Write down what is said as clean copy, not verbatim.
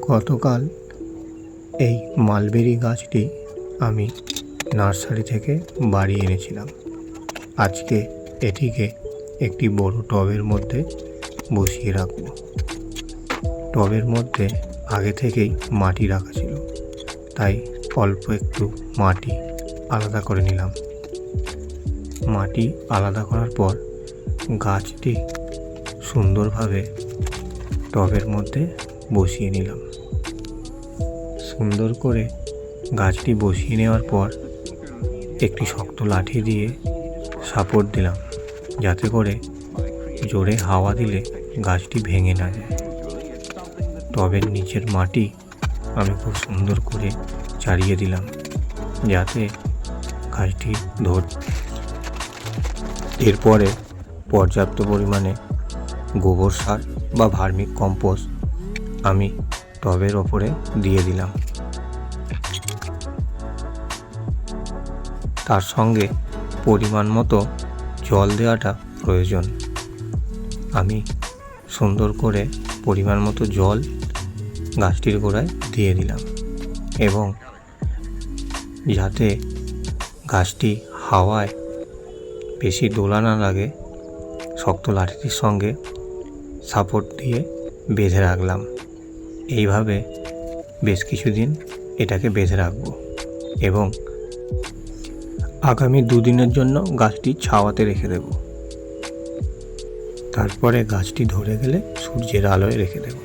গতকাল এই মালবেরি গাছটি আমি নার্সারি থেকে বাড়ি এনেছিলাম। আজকে এটিকে একটি বড় টবের মধ্যে বসিয়ে রাখব। টবের মধ্যে আগে থেকেই মাটি রাখা ছিল, তাই অল্প একটু মাটি আলাদা করে নিলাম। মাটি আলাদা করার পর গাছটি সুন্দরভাবে টবের মধ্যে বসিয়ে নিলাম। সুন্দর করে গাছটি বসিয়ে নেওয়ার পর একটি শক্ত লাঠি দিয়ে সাপোর্ট দিলাম, যাতে করে জোরে হাওয়া দিলে গাছটি ভেঙে না যায়। টবের নিচের মাটি আমি খুব সুন্দর করে চাড়িয়ে দিলাম, যাতে গাছটি এরপরে পর্যাপ্ত পরিমাণে গোবর সার বা ভার্মিক কম্পোস্ট আমি টবের ওপরে দিয়ে দিলাম। তার সঙ্গে পরিমাণ মতো জল দেওয়াটা প্রয়োজন। আমি সুন্দর করে পরিমাণ মতো জল গাছটির গোড়ায় দিয়ে দিলাম, এবং যাতে গাছটি হাওয়ায় বেশি দোলা না লাগে, শক্ত লাঠিটির সঙ্গে সাপোর্ট দিয়ে বেঁধে রাখলাম। এইভাবে বেশ কিছুদিন এটাকে বেঁধে রাখবো, এবং আগামী 2 দিনের জন্য গাছটি ছাওয়াতে রেখে দেব। তারপরে গাছটি ধরে গেলে সূর্যের আলোয় রেখে দেব।